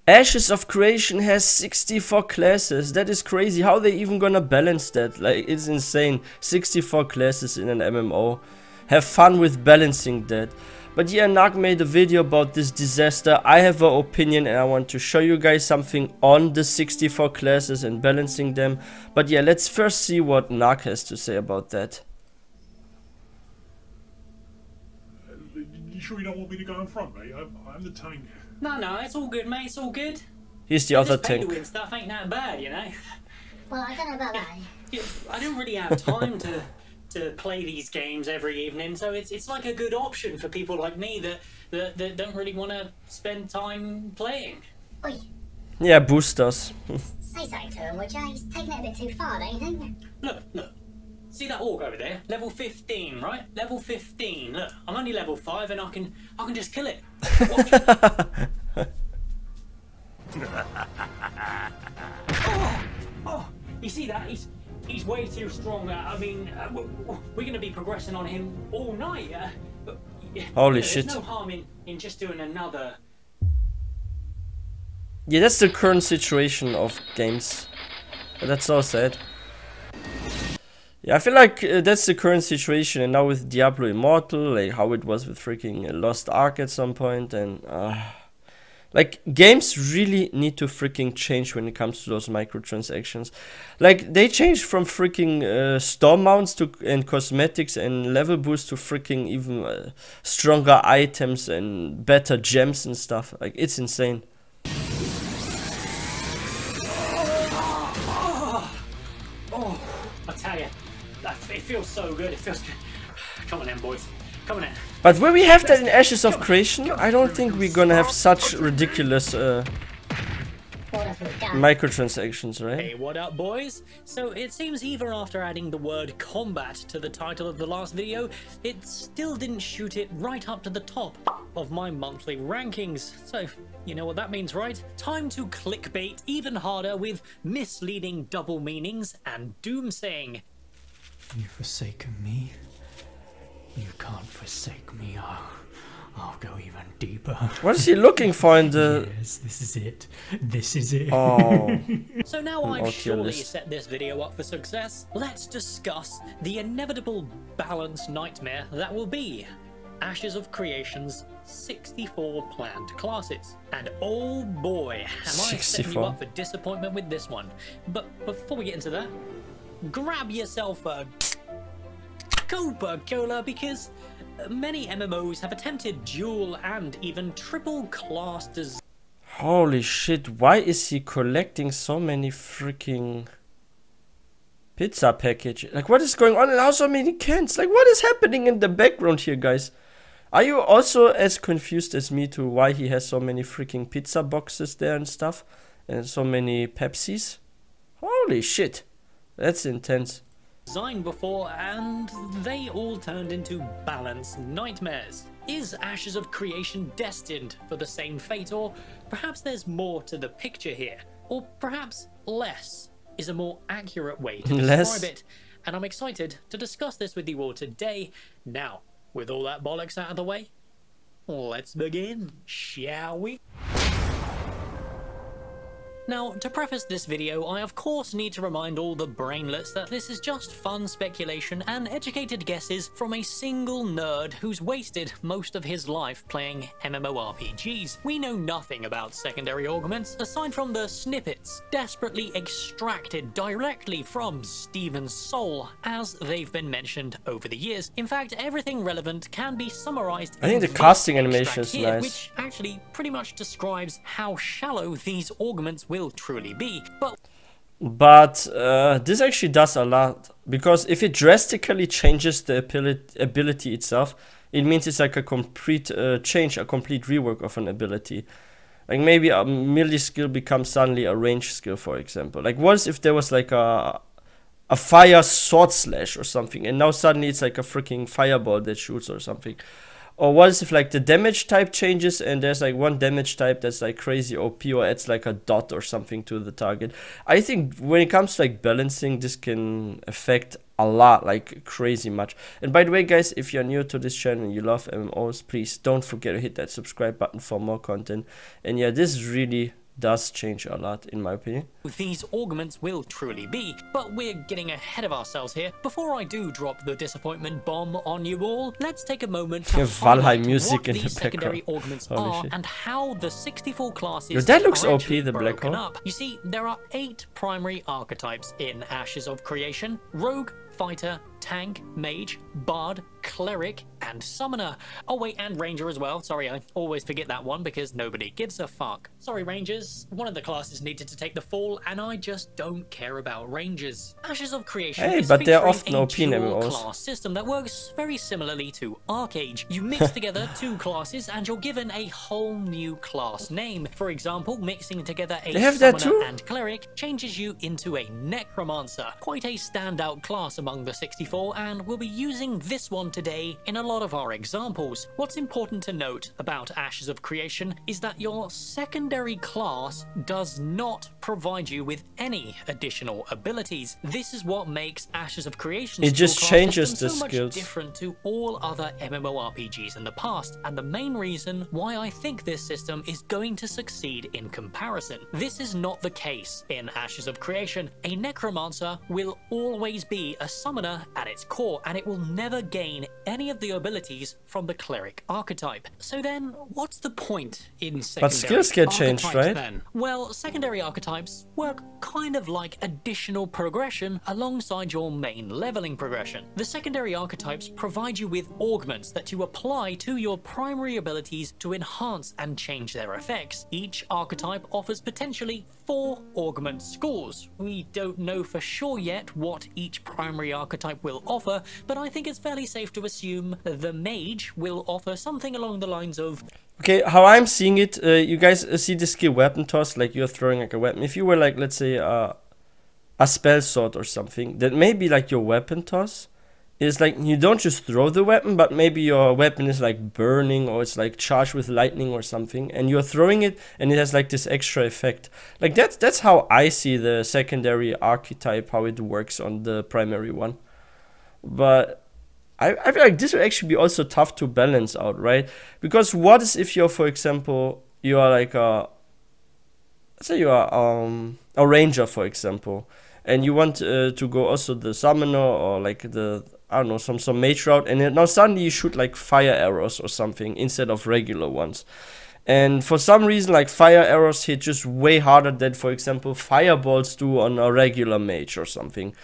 Ashes of Creation has 64 classes. That is crazy. How they even gonna balance that? Like, it's insane. 64 classes in an MMO. Have fun with balancing that. But yeah, Narc made a video about this disaster. I have an opinion and I want to show you guys something on the 64 classes and balancing them. But yeah, let's first see what Narc has to say about that. You sure you don't want me to go in front, mate? I'm the tank. No, it's all good, mate. It's all good. He's the other this tank. Penguin stuff ain't that bad, you know. Well, I don't know about that. I don't really have time to play these games every evening, so it's like a good option for people like me that don't really want to spend time playing. Oi. Yeah, boosters. Say something to him, would you? He's taking it a bit too far, don't you think? Look. See that orc over there? Level 15, right? Level 15. Look, I'm only level 5 and I can just kill it. Oh, you see that? He's way too strong. I mean, we're going to be progressing on him all night. Holy shit. There's no harm in just doing another. Yeah, that's the current situation of games. That's so sad. Yeah, I feel like that's the current situation, and now with Diablo Immortal, like how it was with freaking Lost Ark at some point, and like games really need to freaking change when it comes to those microtransactions. Like they changed from freaking store mounts and cosmetics and level boosts to freaking even stronger items and better gems and stuff. Like it's insane. Oh, I tell you. It feels so good. It feels good. Come on in, boys. Come on in. But will we have that in Ashes of Creation? I don't think we're gonna have such ridiculous microtransactions, right? Hey, what up, boys? So it seems even after adding the word combat to the title of the last video, it still didn't shoot it right up to the top of my monthly rankings. So you know what that means, right? Time to clickbait even harder with misleading double meanings and doomsaying. You've forsaken me. You can't forsake me. I'll go even deeper. What is he looking for in the... Yes, this is it. This is it. Oh. So now I've surely set this video up for success, let's discuss the inevitable balance nightmare that will be Ashes of Creation's 64 planned classes. And oh boy, am I setting you up for disappointment with this one. But before we get into that, grab yourself a Coca-Cola, because many MMOs have attempted dual and even triple class design. Holy shit, why is he collecting so many freaking pizza packages? Like, what is going on and how so many cans? Like, what is happening in the background here, guys? Are you also as confused as me to why he has so many freaking pizza boxes there and stuff? And so many Pepsis? Holy shit. That's intense. Designed before, and they all turned into balance nightmares. Is Ashes of Creation destined for the same fate, or perhaps there's more to the picture here? Or perhaps less is a more accurate way to describe it. And I'm excited to discuss this with you all today. Now, with all that bollocks out of the way, let's begin, shall we? Now, to preface this video, I of course need to remind all the brainlets that this is just fun speculation and educated guesses from a single nerd who's wasted most of his life playing MMORPGs. We know nothing about secondary augments aside from the snippets desperately extracted directly from Steven's soul as they've been mentioned over the years. In fact, everything relevant can be summarized. I think the casting animation is nice. Which actually pretty much describes how shallow these augments will truly be. But this actually does a lot, because if it drastically changes the ability itself, it means it's like a complete change, a complete rework of an ability. Like maybe a melee skill becomes suddenly a range skill, for example. Like what if there was like a fire sword slash or something, and now suddenly it's like a freaking fireball that shoots or something. Or what if like the damage type changes and there's like one damage type that's like crazy OP, or adds like a dot or something to the target. I think when it comes to like balancing, this can affect a lot, like crazy much. And by the way, guys, if you're new to this channel and you love MMOs, please don't forget to hit that subscribe button for more content. And yeah, this is really does change a lot, in my opinion. These augments will truly be, but we're getting ahead of ourselves here. Before I do drop the disappointment bomb on you all, let's take a moment to Valheim highlight music what in the these secondary background. augments Holy are shit. and how the 64 classes Yo, that looks are OP, actually the black broken hole. up. You see, there are 8 primary archetypes in Ashes of Creation: Rogue, Fighter, Tank, Mage, Bard, Cleric, and Summoner. Oh wait, and Ranger as well. Sorry, I always forget that one because nobody gives a fuck. Sorry, Rangers. One of the classes needed to take the fall, and I just don't care about Rangers. Ashes of Creation Hey, is but they're featuring often a OP in dual MMOs. class system that works very similarly to Arcage. You mix together 2 classes, and you're given a whole new class name. For example, mixing together a They have that Summoner too? and Cleric changes you into a Necromancer. Quite a standout class among the 64, and we'll be using this one today in a lot of our examples. What's important to note about Ashes of Creation is that your secondary class does not provide you with any additional abilities. This is what makes Ashes of Creation It just changes the so much skills. different to all other MMORPGs in the past, and the main reason why I think this system is going to succeed in comparison. This is not the case in Ashes of Creation. A Necromancer will always be a summoner at its core, and it will never gain any of the abilities from the Cleric archetype. So then, what's the point in secondary skills get changed, archetypes right? then? Well, secondary archetypes work kind of like additional progression alongside your main leveling progression. The secondary archetypes provide you with augments that you apply to your primary abilities to enhance and change their effects. Each archetype offers potentially 4 augment schools. We don't know for sure yet what each primary archetype will offer, but I think it's fairly safe to assume the Mage will offer something along the lines of Okay, how I'm seeing it, you guys see the skill weapon toss, like you're throwing like a weapon. If you were like, let's say, a spell sword or something, that maybe like your weapon toss is like, you don't just throw the weapon, but maybe your weapon is like burning or it's like charged with lightning or something, and you're throwing it and it has like this extra effect. Like that's how I see the secondary archetype, how it works on the primary one. But I feel like this will actually be also tough to balance out, right? Because what is if you're, for example, you are like let's say you are a ranger, for example, and you want to go also the summoner or like the, I don't know, some mage route, and then now suddenly you shoot like fire arrows or something instead of regular ones. And for some reason, like fire arrows hit just way harder than, for example, fireballs do on a regular mage or something.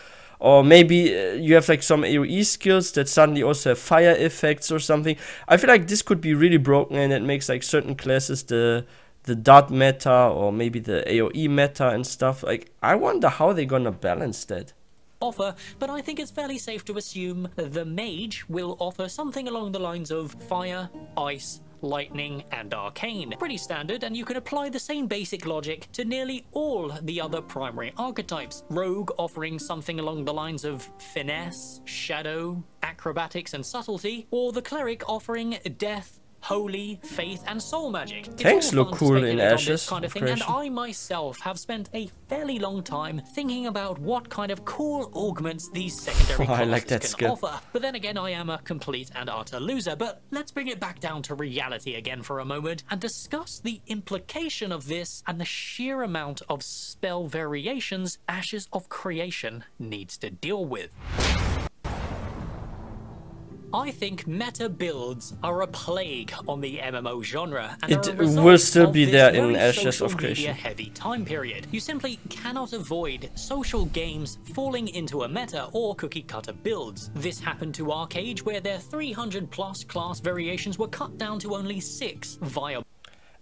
Or maybe you have like some AoE skills that suddenly also have fire effects or something. I feel like this could be really broken, and it makes like certain classes the dot meta or maybe the AoE meta and stuff. Like, I wonder how they're gonna balance that. Offer, but I think it's fairly safe to assume the Mage will offer something along the lines of fire, ice, lightning, and arcane. Pretty standard, and you can apply the same basic logic to nearly all the other primary archetypes. Rogue offering something along the lines of finesse, shadow, acrobatics, and subtlety, or the Cleric offering death, holy, faith, and soul magic. It's Tanks all look fun to cool in speculate on Ashes this kind of of thing, and Creation. I myself have spent a fairly long time thinking about what kind of cool augments these secondary Oh, I classes like that can skill. offer. But then again, I am a complete and utter loser. But let's bring it back down to reality again for a moment and discuss the implication of this and the sheer amount of spell variations Ashes of Creation needs to deal with. I think meta builds are a plague on the MMO genre, and It are a result will still of be this there in very Ashes social of Creation. media heavy time period. You simply cannot avoid social games falling into a meta or cookie cutter builds. This happened to Arcage, where their 300 plus class variations were cut down to only 6 viable.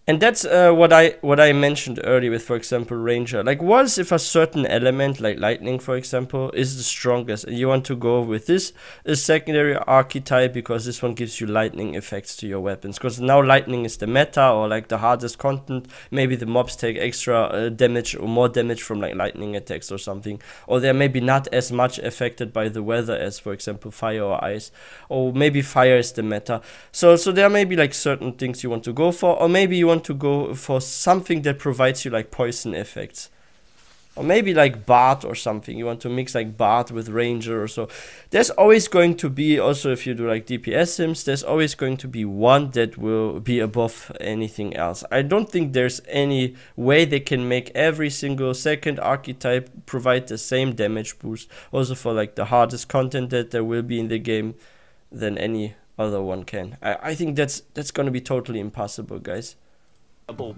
And that's what I mentioned earlier with, for example, Ranger. Like, what is if a certain element, like lightning, for example, is the strongest, and you want to go with this secondary archetype because this one gives you lightning effects to your weapons. Because now lightning is the meta, or like the hardest content. Maybe the mobs take extra damage or more damage from like lightning attacks or something. Or they're maybe not as much affected by the weather as, for example, fire or ice. Or maybe fire is the meta. So there may be like certain things you want to go for, or maybe you want to go for something that provides you like poison effects. Or maybe like Bard or something. You want to mix like Bard with Ranger or so. There's always going to be, also if you do like DPS sims, there's always going to be one that will be above anything else. I don't think there's any way they can make every single second archetype provide the same damage boost. Also for like the hardest content that there will be in the game than any other one can. I think that's gonna be totally impossible, guys.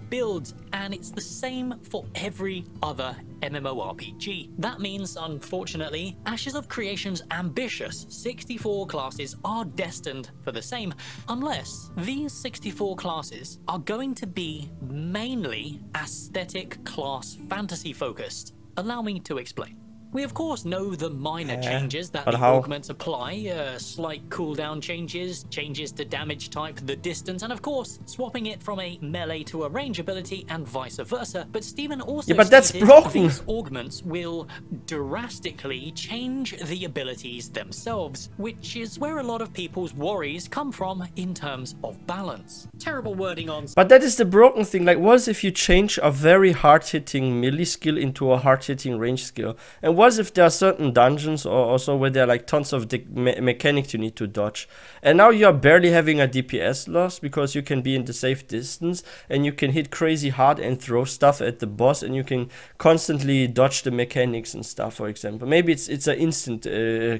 Builds, and it's the same for every other MMORPG. That means, unfortunately, Ashes of Creation's ambitious 64 classes are destined for the same, unless these 64 classes are going to be mainly aesthetic class fantasy focused. Allow me to explain. We of course know the minor changes that the augments apply, slight cooldown changes, changes to damage type, the distance, and of course swapping it from a melee to a range ability and vice versa. But Steven also but that's broken. These augments will drastically change the abilities themselves, which is where a lot of people's worries come from in terms of balance. Terrible wording on... But that is the broken thing. Like, what if you change a very hard-hitting melee skill into a hard-hitting range skill? And what if there are certain dungeons or also where there are like tons of mechanics you need to dodge, and now you are barely having a DPS loss because you can be in the safe distance and you can hit crazy hard and throw stuff at the boss, and you can constantly dodge the mechanics and stuff. For example, maybe it's an instant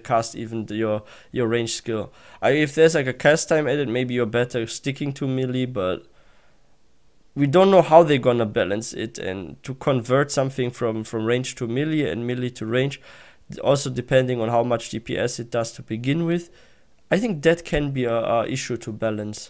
cast even your range skill. If there's like a cast time added, maybe you're better sticking to melee, but we don't know how they're gonna balance it, and to convert something from range to melee and melee to range, also depending on how much DPS it does to begin with, I think that can be a issue to balance.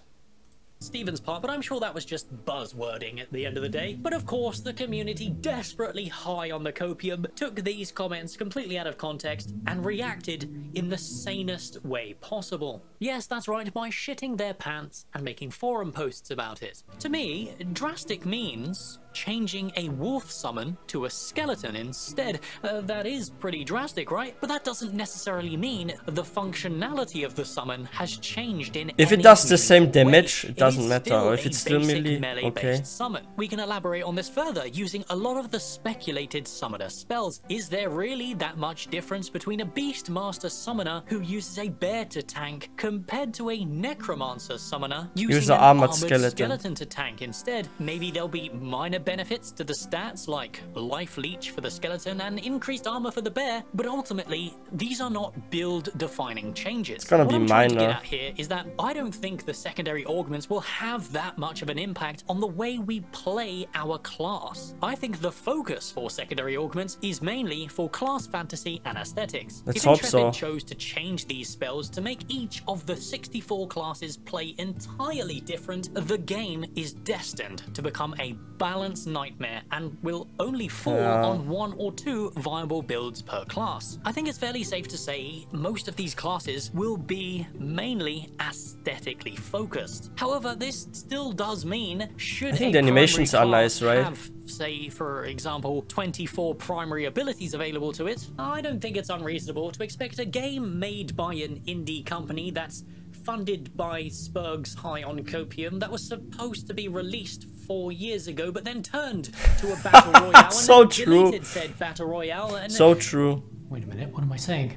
Steven's part, but I'm sure that was just buzzwording at the end of the day. But of course, the community, desperately high on the copium, took these comments completely out of context and reacted in the sanest way possible. Yes, that's right, by shitting their pants and making forum posts about it. To me, drastic means changing a wolf summon to a skeleton instead. That is pretty drastic, right? But that doesn't necessarily mean the functionality of the summon has changed in If it does the same damage, it doesn't matter. Or if it's still melee, okay. Summon. We can elaborate on this further using a lot of the speculated summoner spells. Is there really that much difference between a Beastmaster summoner who uses a bear to tank compared to a Necromancer summoner using an armored skeleton to tank instead? Maybe there'll be minor benefits to the stats like life leech for the skeleton and increased armor for the bear, but ultimately these are not build defining changes. It's gonna be minor. What I'm trying to get at here is that I don't think the secondary augments will have that much of an impact on the way we play our class. I think the focus for secondary augments is mainly for class fantasy and aesthetics. Let's if hope Intrepid so. chose to change these spells to make each of the 64 classes play entirely different, the game is destined to become a balanced nightmare and will only fall on one or two viable builds per class. I think it's fairly safe to say most of these classes will be mainly aesthetically focused. However, this still does mean should I think the animations are nice, right? Have, say, for example, 24 primary abilities available to it, I don't think it's unreasonable to expect a game made by an indie company that's funded by Spurg's High on Copium that was supposed to be released 4 years ago, but then turned to a battle royale so and true. deleted said battle royale. And so true. Wait a minute, what am I saying?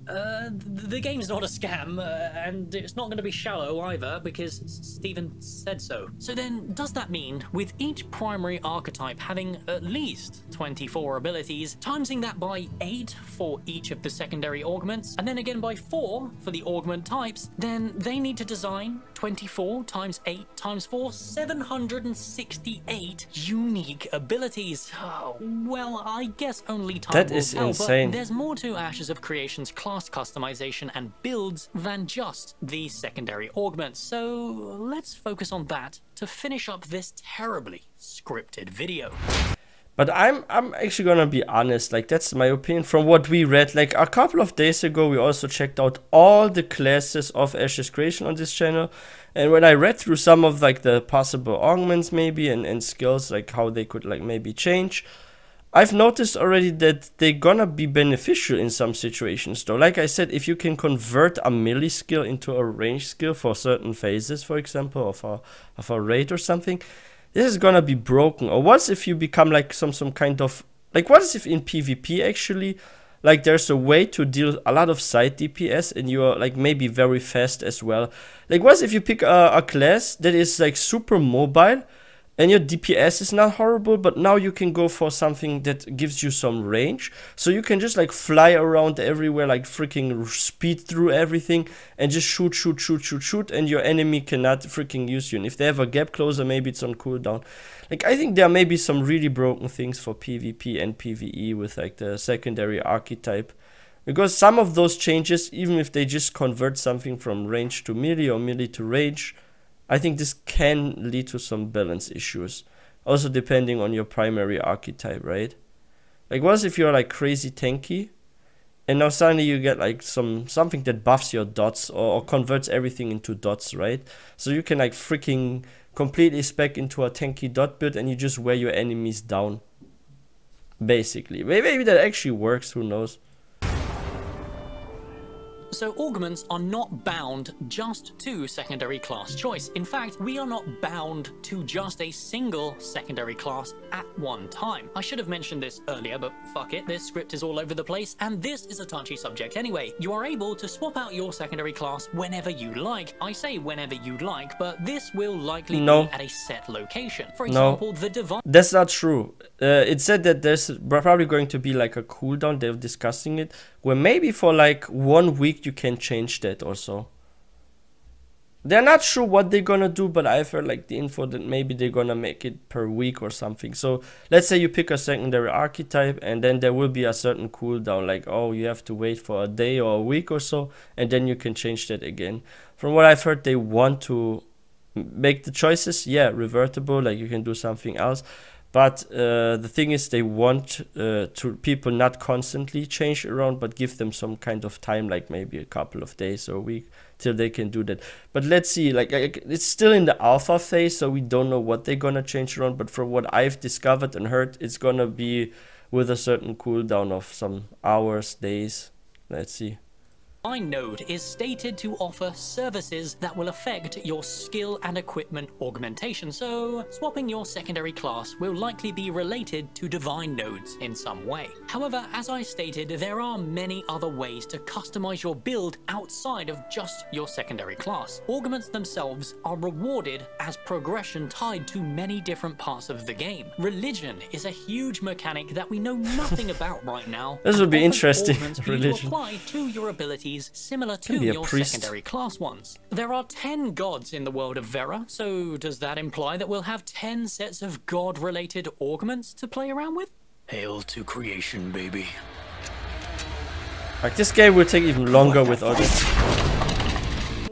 the game's not a scam, and it's not going to be shallow either, because Steven said so. So then, does that mean, with each primary archetype having at least 24 abilities, timesing that by 8 for each of the secondary augments, and then again by 4 for the augment types, then they need to design 24 times 8 times 4, 768 unique abilities. Oh, well, I guess only time That will is tell, insane. but there's more to Ashes of Creation's class customization and builds than just the secondary augments, so let's focus on that to finish up this terribly scripted video. But I'm actually gonna be honest, like that's my opinion from what we read. Like a couple of days ago we also checked out all the classes of Ashes Creation on this channel, and when I read through some of like the possible augments maybe and skills, like how they could like maybe change, I've noticed already that they're gonna be beneficial in some situations though. Like I said, if you can convert a melee skill into a range skill for certain phases, for example, of a raid or something, this is gonna be broken. Or what if you become like some kind of Like, what if in PvP actually, like, there's a way to deal a lot of side DPS and you're like maybe very fast as well. Like, what if you pick a class that is like super mobile and your DPS is not horrible, but now you can go for something that gives you some range. So you can just like fly around everywhere, like freaking speed through everything and just shoot, and your enemy cannot freaking use you. And if they have a gap closer, maybe it's on cooldown. Like, I think there may be some really broken things for PvP and PvE with like the secondary archetype. Because some of those changes, even if they just convert something from range to melee or melee to range, I think this can lead to some balance issues. Also depending on your primary archetype, right? Like, what if you're like crazy tanky and now suddenly you get like something that buffs your dots or converts everything into dots, right? So you can like freaking completely spec into a tanky dot build and you just wear your enemies down. Basically. Maybe that actually works, who knows? So augments are not bound just to secondary class choice. In fact, we are not bound to just a single secondary class at one time. I should have mentioned this earlier, but fuck it, this script is all over the place, and this is a touchy subject anyway. You are able to swap out your secondary class whenever you like. I say whenever you like, but this will likely be at a set location. For example, the Divine... That's not true. It said that there's probably going to be like a cooldown, they're discussing it, where maybe for like 1 week you can change that or so. They're not sure what they're gonna do, but I've heard like the info that maybe they're gonna make it per week or something. So let's say you pick a secondary archetype and then there will be a certain cooldown, like, oh, you have to wait for a day or a week or so, and then you can change that again. From what I've heard, they want to make the choices, yeah, revertible, like you can do something else. But the thing is, they want to people not constantly change around, but give them some kind of time, like maybe a couple of days or a week, till they can do that. But let's see, like it's still in the alpha phase, so we don't know what they're gonna change around. But from what I've discovered and heard, it's gonna be with a certain cooldown of some hours, days. Let's see. Node is stated to offer services that will affect your skill and equipment augmentation, so swapping your secondary class will likely be related to divine nodes in some way. However, as I stated, there are many other ways to customize your build outside of just your secondary class. Augments themselves are rewarded as progression tied to many different parts of the game. Religion is a huge mechanic that we know nothing about right now. This would be interesting. Religion apply to your abilities similar to your secondary class ones. There are 10 gods in the world of Vera, so does that imply that we'll have 10 sets of god-related augments to play around with? Hail to creation, baby. Like, this game will take even longer with all this.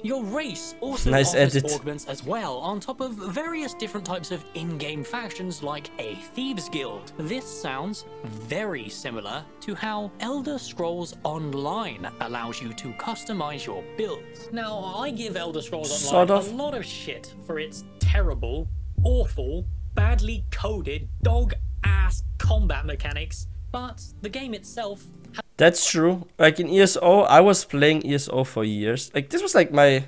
Your race also offers augments as well, on top of various different types of in-game factions like a Thieves Guild. This sounds very similar to how Elder Scrolls Online allows you to customize your builds. Now, I give Elder Scrolls Online a lot of shit for its terrible, awful, badly coded, dog-ass combat mechanics, but the game itself... That's true. Like in ESO, I was playing ESO for years. Like this was like my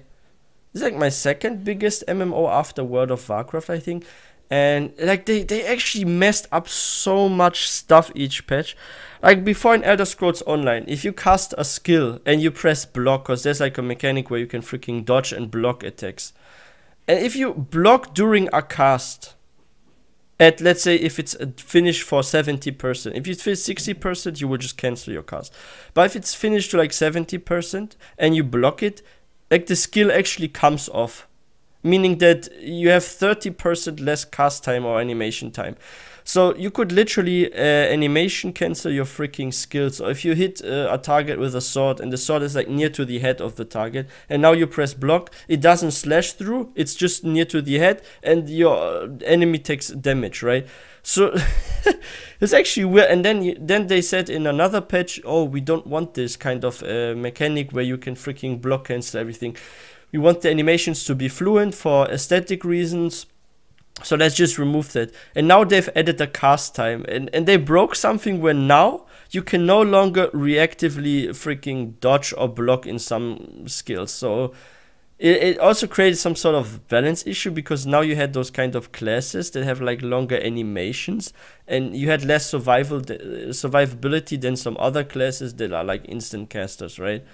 second biggest MMO after World of Warcraft, I think. And like they actually messed up so much stuff each patch. Like before in Elder Scrolls Online, if you cast a skill and you press block, cause there's like a mechanic where you can freaking dodge and block attacks. And if you block during a cast, at, let's say, if it's finished for 70%, if it's finished 60%, you will just cancel your cast. But if it's finished to like 70% and you block it, like the skill actually comes off, meaning that you have 30% less cast time or animation time. So you could literally animation cancel your freaking skills. So if you hit a target with a sword and the sword is like near to the head of the target, and now you press block, it doesn't slash through, it's just near to the head and your enemy takes damage, right? So it's actually weird. And then they said in another patch, oh, we don't want this kind of mechanic where you can freaking block cancel everything. We want the animations to be fluent for aesthetic reasons. So let's just remove that. And now they've added a cast time. And they broke something where now you can no longer reactively freaking dodge or block in some skills. So it also created some sort of balance issue, because now you had those kind of classes that have like longer animations, and you had less survivability than some other classes that are like instant casters, right?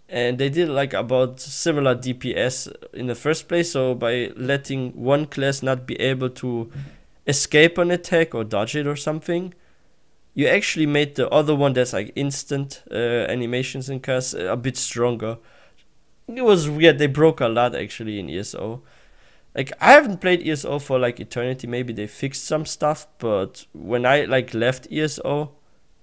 And they did like about similar DPS in the first place. So by letting one class not be able to escape an attack or dodge it or something, you actually made the other one that's like instant animations and casts a bit stronger. It was weird. They broke a lot actually in ESO. Like, I haven't played ESO for like eternity. Maybe they fixed some stuff, but when I like left ESO,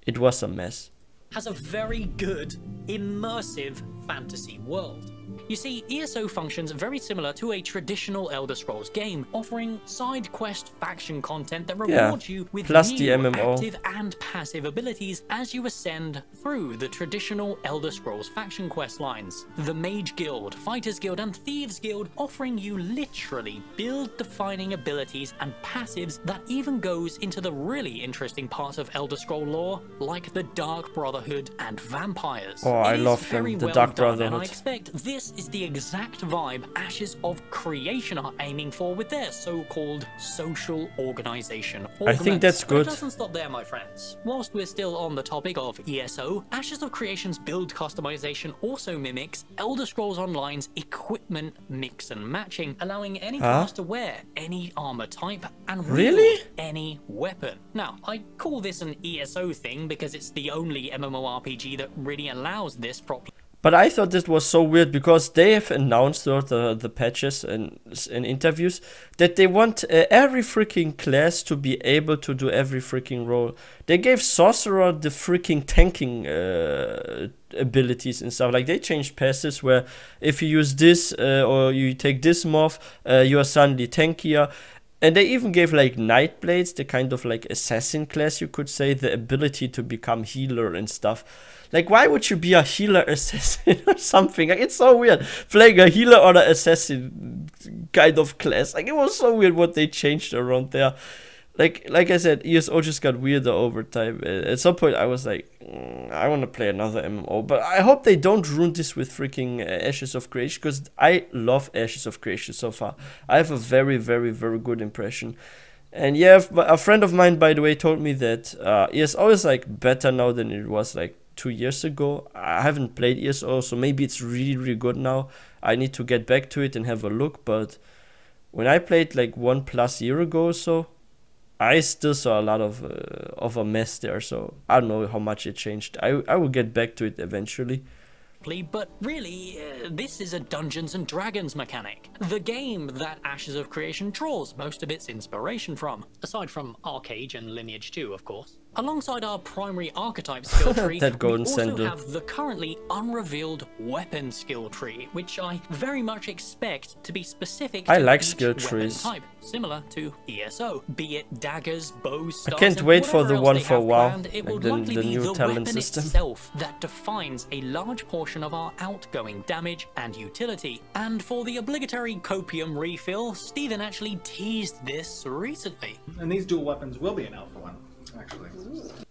it was a mess. Has a very good, immersive fantasy world. You see, ESO functions very similar to a traditional Elder Scrolls game, offering side quest faction content that rewards you with plus new the MMO. active and passive abilities as you ascend through the traditional Elder Scrolls faction quest lines. The Mage Guild, Fighters Guild, and Thieves Guild offering you literally build-defining abilities and passives that even goes into the really interesting parts of Elder Scroll lore, like the Dark Brotherhood and vampires. Oh, I love them, the Dark Brotherhood. And I expect this is the exact vibe Ashes of Creation are aiming for with their so-called social organization. I think that's good. But it doesn't stop there, my friends. Whilst we're still on the topic of ESO, Ashes of Creation's build customization also mimics Elder Scrolls Online's equipment mix and matching, allowing any class to wear any armor type and wield any weapon. Now, I call this an ESO thing because it's the only MMORPG that really allows this properly. But I thought this was so weird, because they have announced throughout the patches and interviews that they want every freaking class to be able to do every freaking role. They gave Sorcerer the freaking tanking abilities and stuff. Like, they changed passives where if you use this or you take this morph, you are suddenly tankier. And they even gave like Nightblades, the kind of like assassin class, you could say, the ability to become healer and stuff. Like, why would you be a healer assassin or something? Like, it's so weird. Playing a healer or an assassin kind of class. Like, it was so weird what they changed around there. Like I said, ESO just got weirder over time. At some point, I was like, I want to play another MMO. But I hope they don't ruin this with freaking Ashes of Creation, because I love Ashes of Creation so far. I have a very, very, very good impression. And yeah, a friend of mine, by the way, told me that ESO is like better now than it was like 2 years ago. I haven't played ESO, so maybe it's really, really good now. I need to get back to it and have a look. But when I played like 1+ year ago or so, I still saw a lot of a mess there. So I don't know how much it changed. I will get back to it eventually. But really, this is a Dungeons and Dragons mechanic. The game that Ashes of Creation draws most of its inspiration from, aside from Arcade and Lineage 2, of course. Alongside our primary archetype skill tree, we also have the currently unrevealed weapon skill tree, which I very much expect to be specific to each skill trees type, similar to ESO. Be it daggers, bows, stars, I can't wait for the one for WoW, it like will the likely be new the talent weapon system itself that defines a large portion of our outgoing damage and utility. And for the obligatory copium refill, Stephen actually teased this recently. And these dual weapons will be an Alpha one, actually.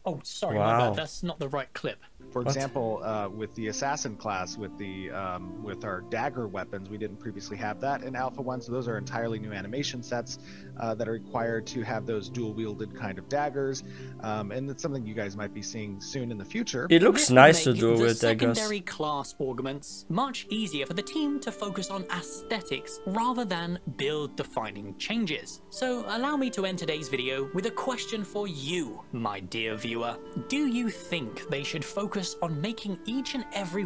Oh, sorry, my bad. That's not the right clip. For example, with the assassin class, with our dagger weapons, we didn't previously have that in Alpha 1, so those are entirely new animation sets that are required to have those dual-wielded kind of daggers, and it's something you guys might be seeing soon in the future. It looks nice to do with daggers. Secondary class augments much easier for the team to focus on aesthetics rather than build-defining changes. So allow me to end today's video with a question for you, my dear viewer. Do you think they should focus on making each and every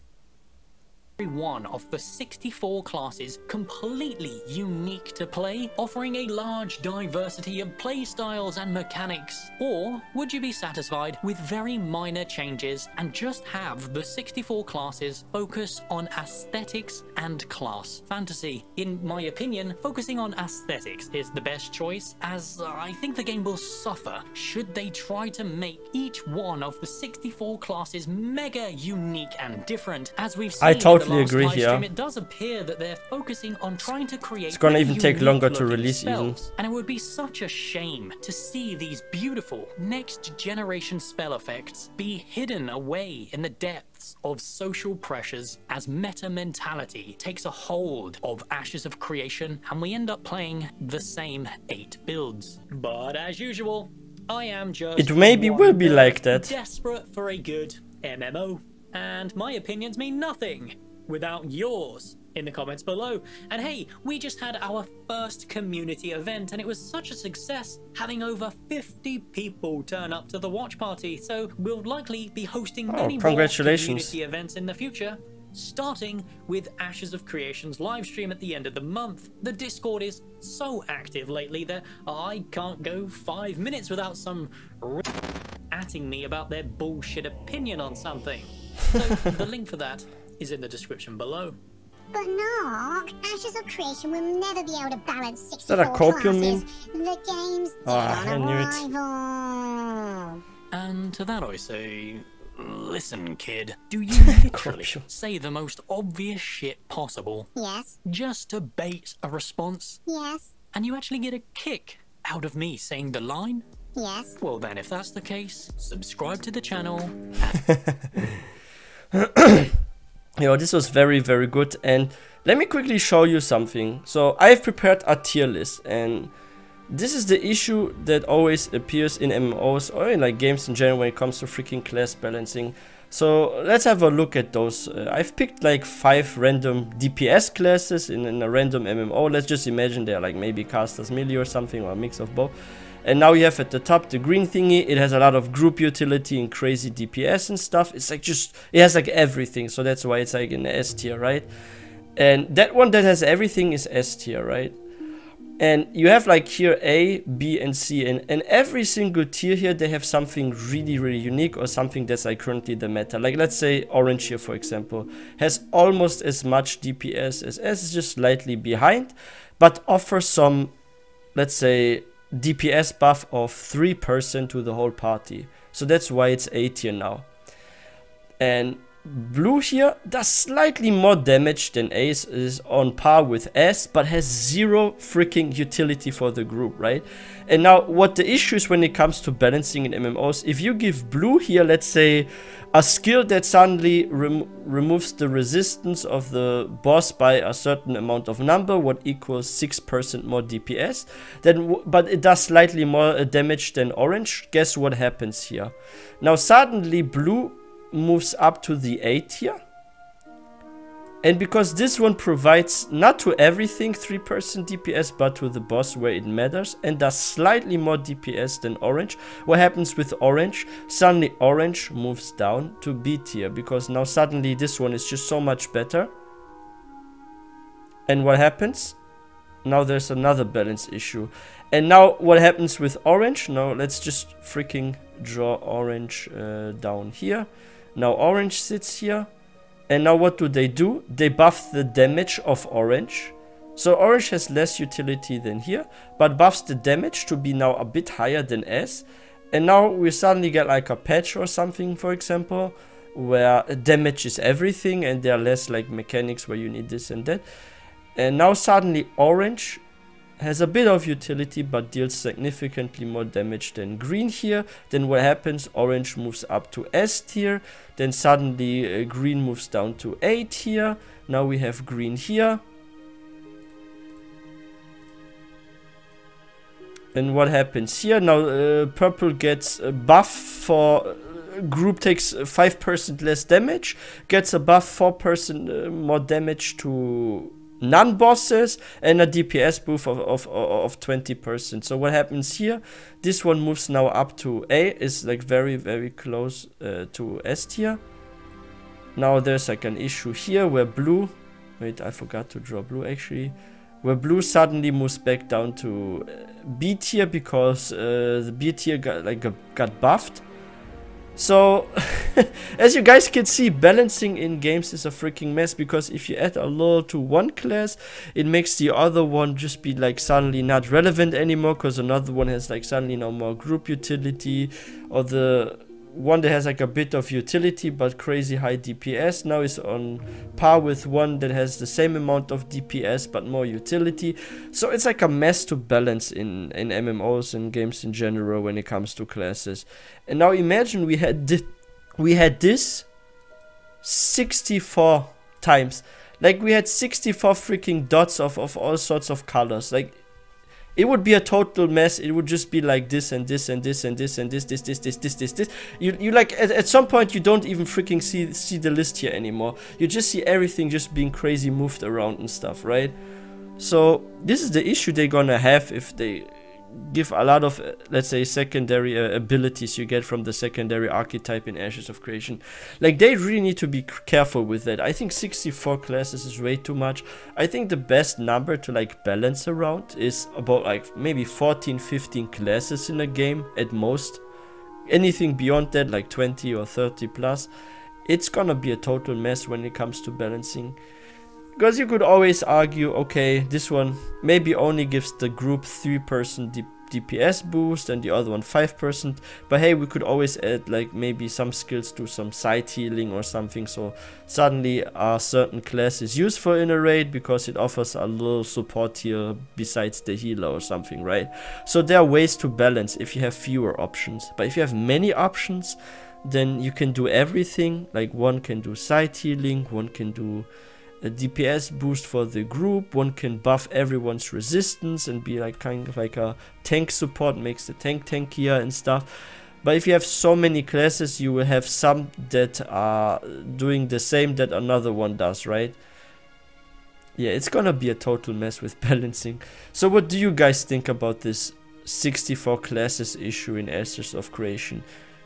one of the 64 classes completely unique to play, offering a large diversity of playstyles and mechanics? Or would you be satisfied with very minor changes and just have the 64 classes focus on aesthetics and class fantasy? In my opinion, focusing on aesthetics is the best choice, as I think the game will suffer should they try to make each one of the 64 classes mega unique and different, as we've seen I totally totally last agree live here. stream, it does appear that they're focusing on trying to create It's gonna really even take longer to unique-looking release even. spells. And it would be such a shame to see these beautiful next generation spell effects be hidden away in the depths of social pressures as meta mentality takes a hold of Ashes of Creation and we end up playing the same 8 builds. But as usual, I am just It maybe one will be nerd like that. desperate for a good MMO. And my opinions mean nothing without yours in the comments below. And hey, we just had our first community event and it was such a success, having over 50 people turn up to the watch party. So we'll likely be hosting many more congratulations. community events in the future, starting with Ashes of Creation's live stream at the end of the month. The Discord is so active lately that I can't go 5 minutes without some atting me about their bullshit opinion on something. So the link for that is in the description below. But Narc, Ashes of Creation will never be able to balance 64 that a copium classes. meme? The game's dead Ah, I on knew it. arrival. And to that I say, listen kid, do you literally Copium. say the most obvious shit possible Yes, just to bait a response? yes, And you actually get a kick out of me saying the line? yes. Well then, if that's the case, subscribe to the channel. You know, this was very, very good. And let me quickly show you something. So I've prepared a tier list, and this is the issue that always appears in MMOs or in like games in general when it comes to freaking class balancing. So let's have a look at those. I've picked like 5 random DPS classes in a random MMO. Let's just imagine they're like maybe casters melee or something, or a mix of both. And now you have at the top the green thingy. It has a lot of group utility and crazy DPS and stuff. It's like just, it has like everything. So that's why it's like in the S tier, right? And that one that has everything is S tier, right? And you have like here A, B, and C. And every single tier here, they have something really, really unique or something that's like currently the meta. Like let's say Orange here, for example, has almost as much DPS as S, is just slightly behind, but offers some, let's say, DPS buff of 3% to the whole party. So that's why it's A tier now. And blue here does slightly more damage than A, is on par with S, but has 0 freaking utility for the group, right? And now what the issue is when it comes to balancing in MMOs, if you give blue here, let's say, a skill that suddenly removes the resistance of the boss by a certain amount of number, what equals 6% more DPS, then but it does slightly more damage than orange. Guess what happens here? Now suddenly blue moves up to the A tier, and because this one provides not to everything 3% DPS but to the boss where it matters, and does slightly more DPS than orange, what happens with orange? Suddenly orange moves down to B tier, because now suddenly this one is just so much better. And what happens? Now there's another balance issue. And now what happens with orange? Now let's just freaking draw orange down here. Now orange sits here, and now what do? They buff the damage of orange. So orange has less utility than here, but buffs the damage to be now a bit higher than S. And now we suddenly get like a patch or something, for example, where damage is everything and there are less like mechanics where you need this and that. And now suddenly orange has a bit of utility but deals significantly more damage than green here. Then what happens? Orange moves up to S tier, then suddenly green moves down to A tier. Now we have green here. And what happens here? Now purple gets a buff for group takes 5% less damage, gets a buff 4% more damage to non-bosses, and a DPS buff of 20%. So what happens here? This one moves now up to A, is like very, very close to S tier. Now there's like an issue here where blue, wait, I forgot to draw blue actually, where blue suddenly moves back down to B tier because the B tier got buffed. So, as you guys can see, balancing in games is a freaking mess, because if you add a law to one class, it makes the other one just be like suddenly not relevant anymore, because another one has like suddenly no more group utility, or the one that has like a bit of utility but crazy high DPS now is on par with one that has the same amount of DPS but more utility. So it's like a mess to balance in MMOs and games in general when it comes to classes. And now imagine we had this 64 times. Like we had 64 freaking dots of all sorts of colors. Like it would be a total mess. It would just be like this and this and this and this and this. You like at some point you don't even freaking see the list here anymore. You just see everything just being crazy moved around and stuff, right? So this is the issue they're gonna have if they give a lot of, let's say, secondary abilities you get from the secondary archetype in Ashes of Creation. Like, they really need to be careful with that. I think 64 classes is way too much. I think the best number to like balance around is about like maybe 14-15 classes in a game at most. Anything beyond that, like 20 or 30 plus, it's gonna be a total mess when it comes to balancing. Because you could always argue, okay, this one maybe only gives the group 3% DPS boost and the other one 5%. But hey, we could always add like maybe some skills to some side healing or something. So suddenly a certain class is useful in a raid because it offers a little support here besides the healer or something, right? So there are ways to balance if you have fewer options. But if you have many options, then you can do everything. Like one can do side healing, one can do a DPS boost for the group, one can buff everyone's resistance and be like kind of like a tank support, makes the tank tankier and stuff. But if you have so many classes, you will have some that are doing the same that another one does, right? Yeah, it's gonna be a total mess with balancing. So what do you guys think about this 64 classes issue in Ashes of Creation?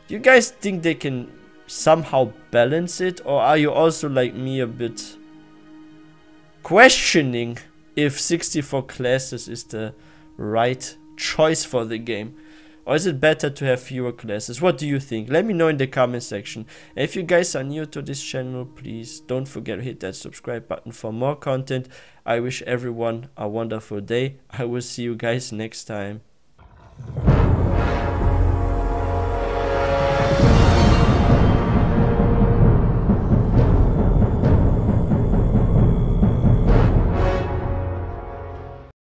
Do you guys think they can somehow balance it, or are you also like me a bit questioning if 64 classes is the right choice for the game? Or is it better to have fewer classes? What do you think? Let me know in the comment section. And if you guys are new to this channel, please don't forget to hit that subscribe button for more content. I wish everyone a wonderful day. I will see you guys next time.